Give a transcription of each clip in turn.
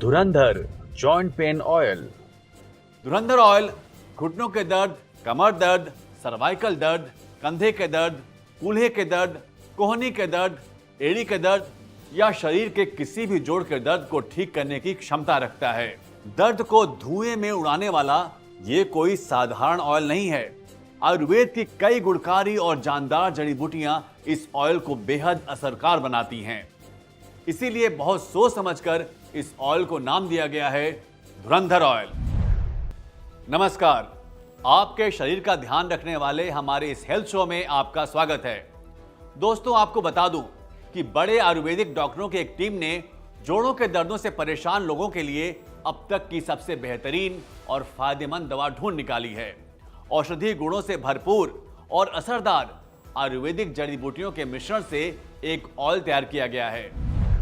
धुरंधर joint pain oil. धुरंधर oil घुटनों के दर्द, कमर दर्द, सर्वाइकल दर्द, कंधे के दर्द, कूल्हे के दर्द, कोहनी के दर्द, एड़ी के दर्द या शरीर के किसी भी जोड़ के दर्द को ठीक करने की क्षमता रखता है। दर्द को धुएं में उड़ाने वाला ये कोई साधारण ऑयल नहीं है। आयुर्वेद की कई गुणकारी और जानदार जड़ी बूटियां इस ऑयल को बेहद असरकार बनाती हैं। इसीलिए बहुत सोच समझकर इस ऑयल को नाम दिया गया है धुरंधर ऑयल। नमस्कार, आपके शरीर का ध्यान रखने वाले हमारे इस हेल्थ शो में आपका स्वागत है। दोस्तों, आपको बता दूं कि बड़े आयुर्वेदिक डॉक्टरों की एक टीम ने जोड़ों के दर्दों से परेशान लोगों के लिए अब तक की सबसे बेहतरीन और फायदेमंद दवा ढूंढ निकाली है। औषधीय गुणों से भरपूर और असरदार आयुर्वेदिक जड़ी बूटियों के मिश्रण से एक ऑयल तैयार किया गया है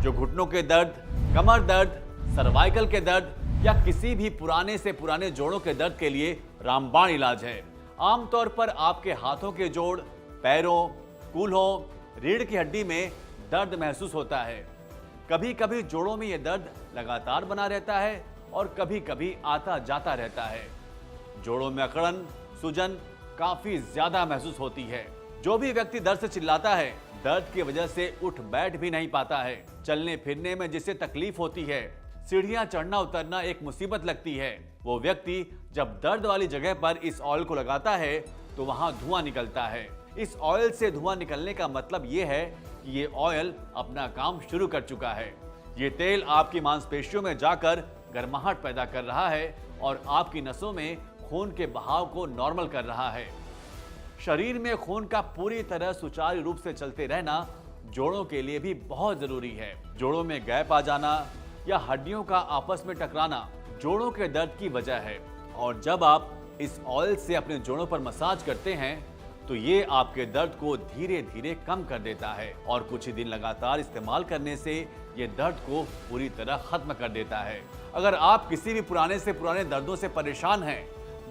जो घुटनों के दर्द, कमर दर्द, सर्वाइकल के दर्द या किसी भी पुराने से पुराने जोड़ों के दर्द के लिए रामबाण इलाज है। आमतौर पर आपके हाथों के जोड़, पैरों, कूल्हों, रीढ़ की हड्डी में दर्द महसूस होता है। कभी कभी जोड़ों में यह दर्द लगातार बना रहता है और कभी कभी आता जाता रहता है। जोड़ों में अकड़न, सूजन काफी ज्यादा महसूस होती है। जो भी व्यक्ति दर्द से चिल्लाता है, दर्द की वजह से उठ बैठ भी नहीं पाता है, चलने फिरने में जिसे तकलीफ होती है, सीढ़ियां चढ़ना उतरना एक मुसीबत लगती है, वो व्यक्ति जब दर्द वाली जगह पर इस ऑयल को लगाता है तो वहां धुआं निकलता है। इस ऑयल से धुआं निकलने का मतलब ये है कि ये ऑयल अपना काम शुरू कर चुका है। ये तेल आपकी मांसपेशियों में जाकर गर्माहट पैदा कर रहा है और आपकी नसों में खून के बहाव को नॉर्मल कर रहा है। शरीर में खून का पूरी तरह सुचारू रूप से चलते रहना जोड़ों के लिए भी बहुत जरूरी है। जोड़ों में गैप आ जाना या हड्डियों का आपस में टकराना जोड़ों के दर्द की वजह है और जब आप इस ऑयल से अपने जोड़ों पर मसाज करते हैं तो ये आपके दर्द को धीरे धीरे कम कर देता है और कुछ ही दिन लगातार इस्तेमाल करने से ये दर्द को पूरी तरह खत्म कर देता है। अगर आप किसी भी पुराने से पुराने दर्दों से परेशान हैं,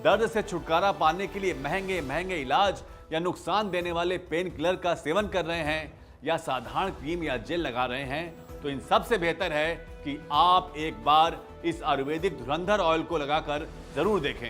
दर्द से छुटकारा पाने के लिए महंगे महंगे इलाज या नुकसान देने वाले पेन किलर का सेवन कर रहे हैं या साधारण क्रीम या जेल लगा रहे हैं, तो इन सबसे बेहतर है कि आप एक बार इस आयुर्वेदिक धुरंधर ऑयल को लगाकर जरूर देखें।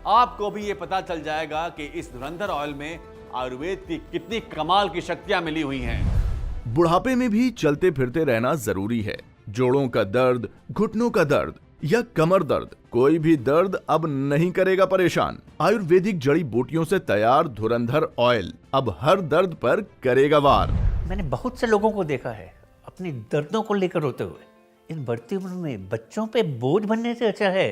आपको भी ये पता चल जाएगा कि इस धुरंधर ऑयल में आयुर्वेद की कितनी कमाल की शक्तियां मिली हुई हैं। बुढ़ापे में भी चलते फिरते रहना जरूरी है। जोड़ों का दर्द, घुटनों का दर्द या कमर दर्द, कोई भी दर्द अब नहीं करेगा परेशान। आयुर्वेदिक जड़ी बूटियों से तैयार धुरंधर ऑयल अब हर दर्द पर करेगा वार। मैंने बहुत से लोगों को देखा है अपनी दर्दों को लेकर रोते हुए। इस बढ़ती उम्र में बच्चों पे बोझ बनने से अच्छा है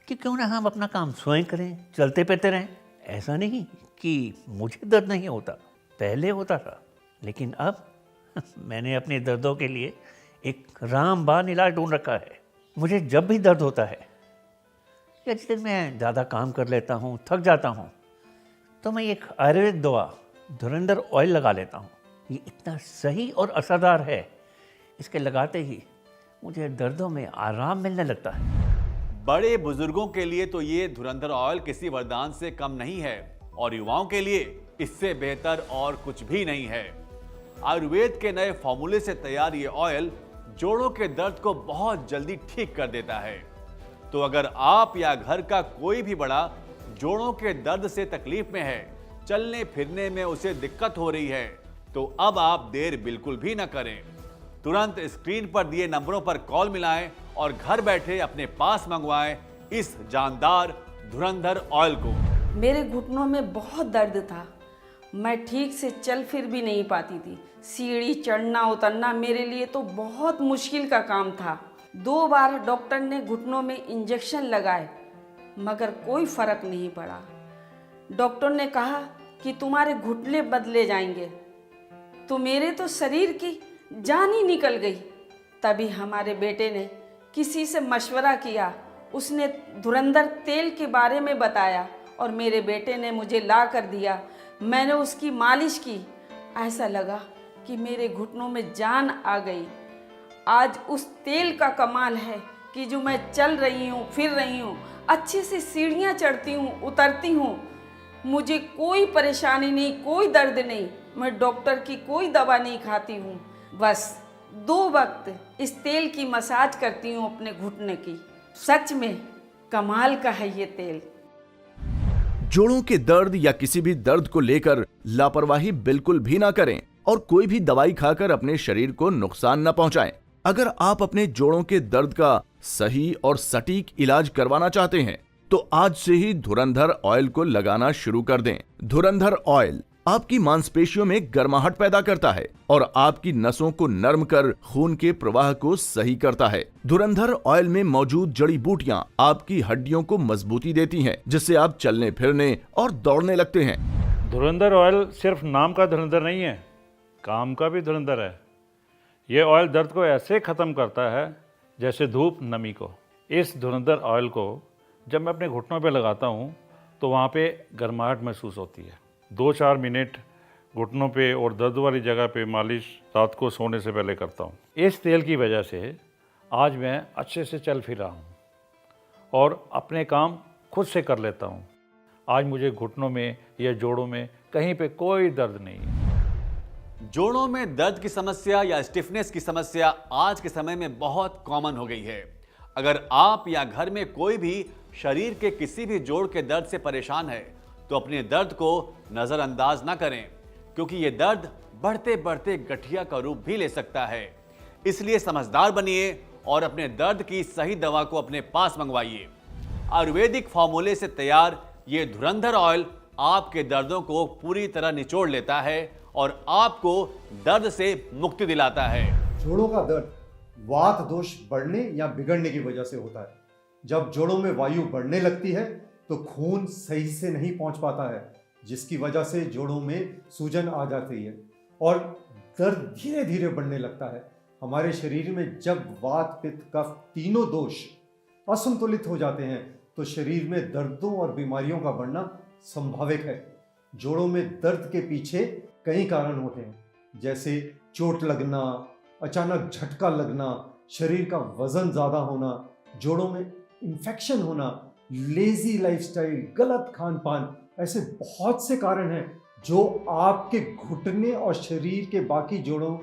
कि क्यों ना हम अपना काम स्वयं करें, चलते फिरते रहें। ऐसा नहीं कि मुझे दर्द नहीं होता, पहले होता था, लेकिन अब मैंने अपने दर्दों के लिए एक रामबाण इलाज ढूंढ रखा है। मुझे जब भी दर्द होता है या जिस दिन मैं ज़्यादा काम कर लेता हूँ, थक जाता हूँ, तो मैं एक आयुर्वेदिक दवा धुरंधर ऑयल लगा लेता हूँ। ये इतना सही और असरदार है, इसके लगाते ही मुझे दर्दों में आराम मिलने लगता है। बड़े बुजुर्गों के लिए तो ये धुरंधर ऑयल किसी वरदान से कम नहीं है और युवाओं के लिए इससे बेहतर और कुछ भी नहीं है। आयुर्वेद के नए फॉर्मूले से तैयार ये ऑयल जोड़ों के दर्द को बहुत जल्दी ठीक कर देता है। तो अगर आप या घर का कोई भी बड़ा जोड़ों के दर्द से तकलीफ में है, चलने फिरने में उसे दिक्कत हो रही है, तो अब आप देर बिल्कुल भी न करें। तुरंत स्क्रीन पर दिए नंबरों पर कॉल मिलाएं और घर बैठे अपने पास मंगवाएं इस जानदार धुरंधर ऑयल को। मेरे घुटनों में बहुत दर्द था, मैं ठीक से चल फिर भी नहीं पाती थी। सीढ़ी चढ़ना उतरना मेरे लिए तो बहुत मुश्किल का काम था। 2 बार डॉक्टर ने घुटनों में इंजेक्शन लगाए मगर कोई फर्क नहीं पड़ा। डॉक्टर ने कहा कि तुम्हारे घुटने बदले जाएंगे, तो मेरे तो शरीर की जान ही निकल गई। तभी हमारे बेटे ने किसी से मशवरा किया, उसने धुरंधर तेल के बारे में बताया और मेरे बेटे ने मुझे ला कर दिया। मैंने उसकी मालिश की, ऐसा लगा कि मेरे घुटनों में जान आ गई। आज उस तेल का कमाल है कि जो मैं चल रही हूँ, फिर रही हूँ, अच्छे से सीढ़ियाँ चढ़ती हूँ, उतरती हूँ, मुझे कोई परेशानी नहीं, कोई दर्द नहीं। मैं डॉक्टर की कोई दवा नहीं खाती हूँ, बस 2 वक्त इस तेल की मसाज करती हूँ अपने घुटने की। सच में कमाल का है ये तेल। जोड़ों के दर्द या किसी भी दर्द को लेकर लापरवाही बिल्कुल भी ना करें और कोई भी दवाई खाकर अपने शरीर को नुकसान न पहुंचाएं। अगर आप अपने जोड़ों के दर्द का सही और सटीक इलाज करवाना चाहते हैं तो आज से ही धुरंधर ऑयल को लगाना शुरू कर दें। धुरंधर ऑयल आपकी मांसपेशियों में गर्माहट पैदा करता है और आपकी नसों को नरम कर खून के प्रवाह को सही करता है। धुरंधर ऑयल में मौजूद जड़ी बूटियां आपकी हड्डियों को मजबूती देती हैं, जिससे आप चलने फिरने और दौड़ने लगते हैं। धुरंधर ऑयल सिर्फ नाम का धुरंधर नहीं है, काम का भी धुरंधर है। ये ऑयल दर्द को ऐसे ख़त्म करता है जैसे धूप नमी को। इस धुरंधर ऑयल को जब मैं अपने घुटनों पे लगाता हूँ तो वहाँ पे गर्माहट महसूस होती है। 2-4 मिनट घुटनों पे और दर्द वाली जगह पे मालिश रात को सोने से पहले करता हूँ। इस तेल की वजह से आज मैं अच्छे से चल फिर रहा हूँ और अपने काम खुद से कर लेता हूँ। आज मुझे घुटनों में या जोड़ों में कहीं पे कोई दर्द नहीं है। जोड़ों में दर्द की समस्या या स्टिफनेस की समस्या आज के समय में बहुत कॉमन हो गई है। अगर आप या घर में कोई भी शरीर के किसी भी जोड़ के दर्द से परेशान है तो अपने दर्द को नजरअंदाज ना करें, क्योंकि ये दर्द बढ़ते बढ़ते गठिया का रूप भी ले सकता है। इसलिए समझदार बनिए और अपने दर्द की सही दवा को अपने पास मंगवाइए। आयुर्वेदिक फॉर्मूले से तैयार ये धुरंधर ऑयल आपके दर्दों को पूरी तरह निचोड़ लेता है और आपको दर्द से मुक्ति दिलाता है। जोड़ों का दर्द वात दोष बढ़ने या बिगड़ने की वजह से होता है। जब जोड़ों में वायु बढ़ने लगती है तो खून सही से नहीं पहुंच पाता है, जिसकी वजह से जोड़ों में सूजन आ जाती है और दर्द धीरे धीरे बढ़ने लगता है। हमारे शरीर में जब वात पित्त कफ तीनों दोष असंतुलित हो जाते हैं तो शरीर में दर्दों और बीमारियों का बढ़ना संभाविक है। जोड़ों में दर्द के पीछे कई कारण होते हैं, जैसे चोट लगना, अचानक झटका लगना, शरीर का वजन ज़्यादा होना, जोड़ों में इन्फेक्शन होना, लेजी लाइफस्टाइल, गलत खान पान। ऐसे बहुत से कारण हैं जो आपके घुटने और शरीर के बाकी जोड़ों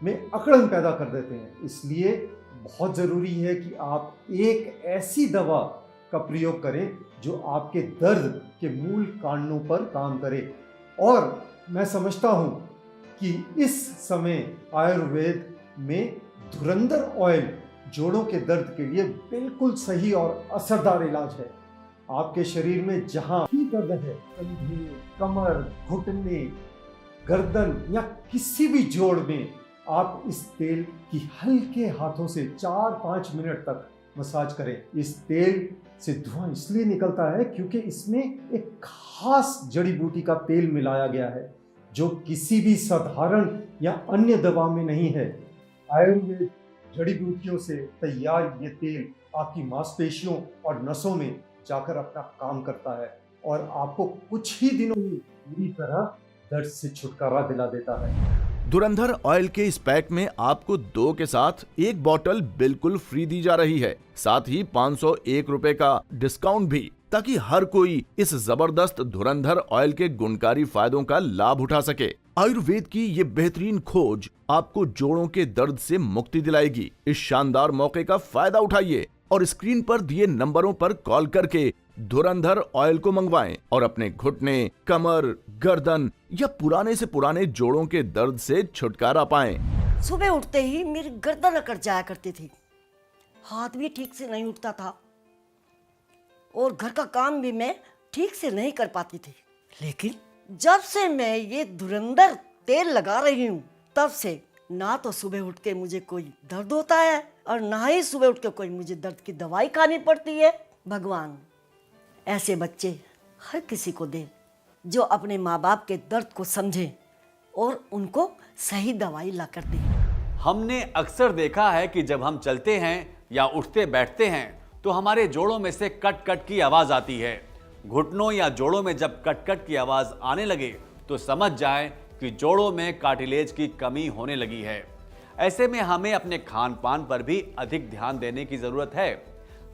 में अकड़न पैदा कर देते हैं। इसलिए बहुत ज़रूरी है कि आप एक ऐसी दवा का प्रयोग करें जो आपके दर्द के मूल कारणों पर काम करे। और मैं समझता हूँ कि इस समय आयुर्वेद में धुरंधर ऑयल जोड़ों के दर्द के लिए बिल्कुल सही और असरदार इलाज है। आपके शरीर में जहाँ भी दर्द है, कंधे, कमर, घुटने, गर्दन या किसी भी जोड़ में, आप इस तेल की हल्के हाथों से 4-5 मिनट तक मसाज करें। इस तेल से धुआं इसलिए निकलता है क्योंकि इसमें एक खास जड़ी बूटी का तेल मिलाया गया है जो किसी भी साधारण या अन्य दवा में नहीं है। आयुर्वेद जड़ी बूटियों से तैयार ये तेल आपकी मांसपेशियों और नसों में जाकर अपना काम करता है और आपको कुछ ही दिनों में पूरी तरह दर्द से छुटकारा दिला देता है। धुरंधर ऑयल के इस पैक में आपको 2 के साथ 1 बॉटल बिल्कुल फ्री दी जा रही है, साथ ही 501 रुपए का डिस्काउंट भी, ताकि हर कोई इस जबरदस्त धुरंधर ऑयल के गुणकारी फायदों का लाभ उठा सके। आयुर्वेद की ये बेहतरीन खोज आपको जोड़ों के दर्द से मुक्ति दिलाएगी। इस शानदार मौके का फायदा उठाइए और स्क्रीन पर दिए नंबरों पर कॉल करके धुरंधर ऑयल को मंगवाएं और अपने घुटने, कमर, गर्दन या पुराने से पुराने जोड़ों के दर्द से छुटकारा पाएं। सुबह उठते ही मेरी गर्दन अकड़ जाया करती थी, हाथ भी ठीक से नहीं उठता था और घर का काम भी मैं ठीक से नहीं कर पाती थी। लेकिन जब से मैं ये धुरंधर तेल लगा रही हूँ तब से ना तो सुबह उठ के मुझे कोई दर्द होता है और ना ही सुबह उठ के कोई मुझे दर्द की दवाई खानी पड़ती है। भगवान ऐसे बच्चे हर किसी को दे जो अपने माँ बाप के दर्द को समझे और उनको सही दवाई ला कर दे। हमने अक्सर देखा है कि जब हम चलते हैं या उठते बैठते हैं तो हमारे जोड़ों में से कट कट की आवाज आती है। घुटनों या जोड़ों में जब कट कट की आवाज आने लगे तो समझ जाएं कि जोड़ों में कार्टिलेज की कमी होने लगी है। ऐसे में हमें अपने खान पान पर भी अधिक ध्यान देने की जरूरत है।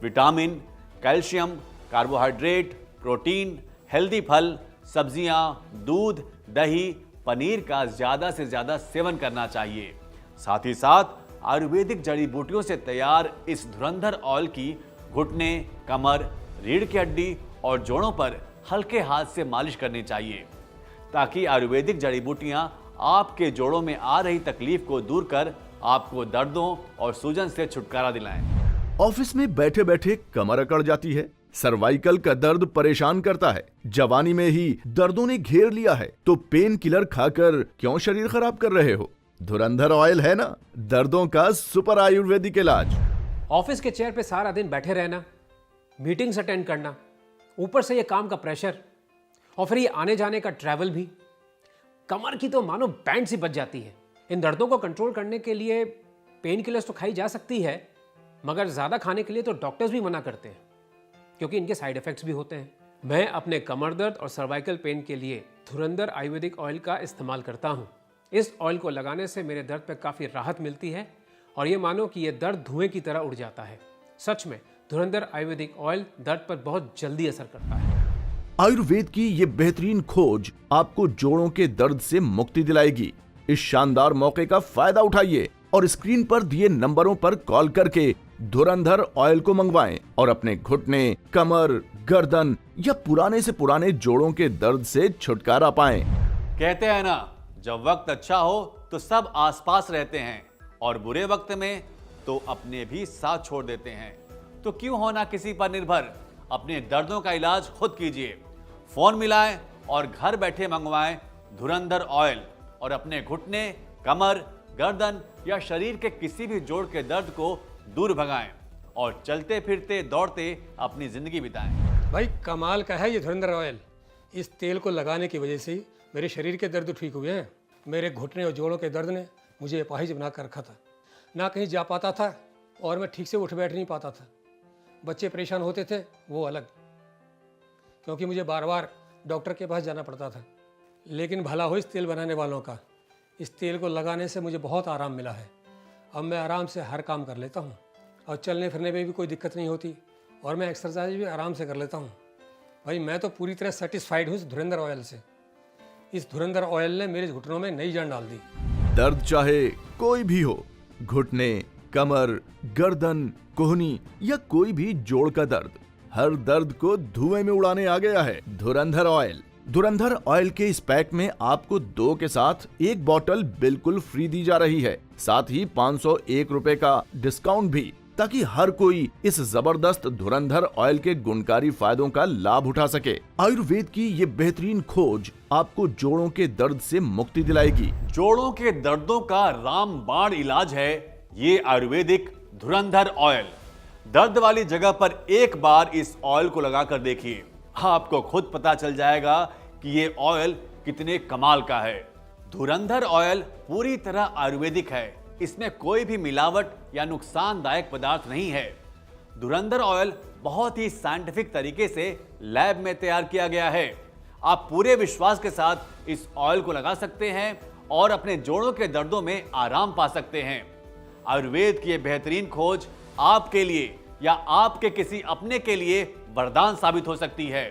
Vitamin, calcium, carbohydrate, protein, healthy फल, सब्जियां, दूध, दही, पनीर का ज्यादा से ज्यादा सेवन करना चाहिए। साथ ही साथ आयुर्वेदिक जड़ी बूटियों से तैयार इस धुरंधर ऑयल की घुटने, कमर, रीढ़ की हड्डी और जोड़ों पर हल्के हाथ से मालिश करनी चाहिए ताकि आयुर्वेदिक जड़ी बूटियां आपके जोड़ों में आ रही तकलीफ को दूर कर आपको दर्दों और सूजन से छुटकारा दिलाएं। ऑफिस में बैठे बैठे कमर अकड़ जाती है, सर्वाइकल का दर्द परेशान करता है, जवानी में ही दर्दों ने घेर लिया है, तो पेन किलर खाकर क्यों शरीर खराब कर रहे हो? धुरंधर ऑयल है ना दर्दों का सुपर आयुर्वेदिक इलाज। ऑफिस के चेयर पे सारा दिन बैठे रहना, मीटिंग्स अटेंड करना, ऊपर से ये काम का प्रेशर और फिर ये आने जाने का ट्रैवल भी, कमर की तो मानो बैंड सी बज जाती है। इन दर्दों को कंट्रोल करने के लिए पेन किलर्स तो खाई जा सकती है, मगर ज़्यादा खाने के लिए तो डॉक्टर्स भी मना करते हैं क्योंकि इनके साइड इफ़ेक्ट्स भी होते हैं। मैं अपने कमर दर्द और सर्वाइकल पेन के लिए धुरंधर आयुर्वेदिक ऑयल का इस्तेमाल करता हूँ। इस ऑयल को लगाने से मेरे दर्द पर काफ़ी राहत मिलती है और ये मानो कि ये दर्द धुएं की तरह उड़ जाता है। सच में धुरंधर आयुर्वेदिक ऑयल दर्द पर बहुत जल्दी असर करता है। आयुर्वेद की ये बेहतरीन खोज आपको जोड़ों के दर्द से मुक्ति दिलाएगी। इस शानदार मौके का फायदा उठाइए और स्क्रीन पर दिए नंबरों पर कॉल करके धुरंधर ऑयल को मंगवाएं और अपने घुटने, कमर, गर्दन या पुराने से पुराने जोड़ों के दर्द से छुटकारा पाएं। कहते हैं ना, जब वक्त अच्छा हो तो सब आसपास रहते हैं और बुरे वक्त में तो अपने भी साथ छोड़ देते हैं। तो क्यों होना किसी पर निर्भर, अपने दर्दों का इलाज खुद कीजिए। फोन मिलाएं और घर बैठे मंगवाएं धुरंधर ऑयल और अपने घुटने, कमर, गर्दन या शरीर के किसी भी जोड़ के दर्द को दूर भगाएं और चलते फिरते दौड़ते अपनी जिंदगी बिताएं। भाई कमाल का है ये धुरंधर ऑयल। इस तेल को लगाने की वजह से ही मेरे शरीर के दर्द ठीक हुए हैं। मेरे घुटने और जोड़ों के दर्द ने मुझे अपाहिज बना कर रखा था, ना कहीं जा पाता था और मैं ठीक से उठ बैठ नहीं पाता था। बच्चे परेशान होते थे वो अलग, क्योंकि मुझे बार बार डॉक्टर के पास जाना पड़ता था। लेकिन भला हो इस तेल बनाने वालों का। इस तेल को लगाने से मुझे बहुत आराम मिला है। अब मैं आराम से हर काम कर लेता हूँ और चलने फिरने में भी कोई दिक्कत नहीं होती और मैं एक्सरसाइज भी आराम से कर लेता हूँ। भाई मैं तो पूरी तरह सेटिस्फाइड हूँ इस धुरंधर ऑयल से। इस धुरंधर ऑयल ने मेरे घुटनों में नई जान डाल दी। दर्द चाहे कोई भी हो, घुटने, कमर, गर्दन, कोहनी या कोई भी जोड़ का दर्द, हर दर्द को धुएं में उड़ाने आ गया है धुरंधर ऑयल। धुरंधर ऑयल के इस पैक में आपको 2 के साथ 1 बॉटल बिल्कुल फ्री दी जा रही है, साथ ही 501 रुपए का डिस्काउंट भी, ताकि हर कोई इस जबरदस्त धुरंधर ऑयल के गुणकारी फायदों का लाभ उठा सके। आयुर्वेद की ये बेहतरीन खोज आपको जोड़ों के दर्द से मुक्ति दिलाएगी। जोड़ों के दर्दों का रामबाण इलाज है ये आयुर्वेदिक धुरंधर ऑयल। दर्द वाली जगह पर एक बार इस ऑयल को लगाकर देखिए, आपको खुद पता चल जाएगा कि ये ऑयल कितने कमाल का है। धुरंधर ऑयल पूरी तरह आयुर्वेदिक है, इसमें कोई भी मिलावट या नुकसानदायक पदार्थ नहीं है। धुरंधर ऑयल बहुत ही साइंटिफिक तरीके से लैब में तैयार किया गया है। आप पूरे विश्वास के साथ इस ऑयल को लगा सकते हैं और अपने जोड़ों के दर्दों में आराम पा सकते हैं। आयुर्वेद की यह बेहतरीन खोज आपके लिए या आपके किसी अपने के लिए वरदान साबित हो सकती है।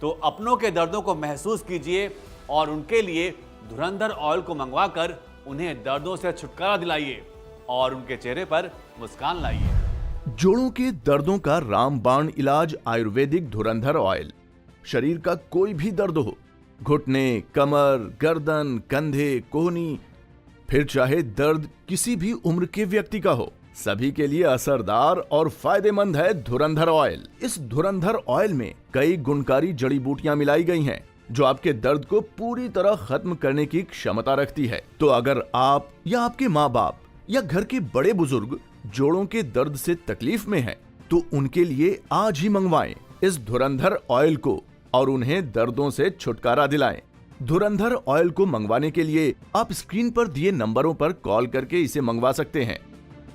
तो अपनों के दर्दों को महसूस कीजिए और उनके लिए धुरंधर ऑयल को मंगवाकर उन्हें दर्दों से छुटकारा दिलाइए और उनके चेहरे पर मुस्कान लाइए। जोड़ों के दर्दों का रामबाण इलाज आयुर्वेदिक धुरंधर ऑयल। शरीर का कोई भी दर्द हो, घुटने, कमर, गर्दन, कंधे, कोहनी, फिर चाहे दर्द किसी भी उम्र के व्यक्ति का हो, सभी के लिए असरदार और फायदेमंद है धुरंधर ऑयल। इस धुरंधर ऑयल में कई गुणकारी जड़ी बूटियां मिलाई गई हैं, जो आपके दर्द को पूरी तरह खत्म करने की क्षमता रखती है। तो अगर आप या आपके माँ बाप या घर के बड़े बुजुर्ग जोड़ों के दर्द से तकलीफ में हैं, तो उनके लिए आज ही मंगवाएं इस धुरंधर ऑयल को और उन्हें दर्दों से छुटकारा दिलाएं। धुरंधर ऑयल को मंगवाने के लिए आप स्क्रीन पर दिए नंबरों पर कॉल करके इसे मंगवा सकते हैं।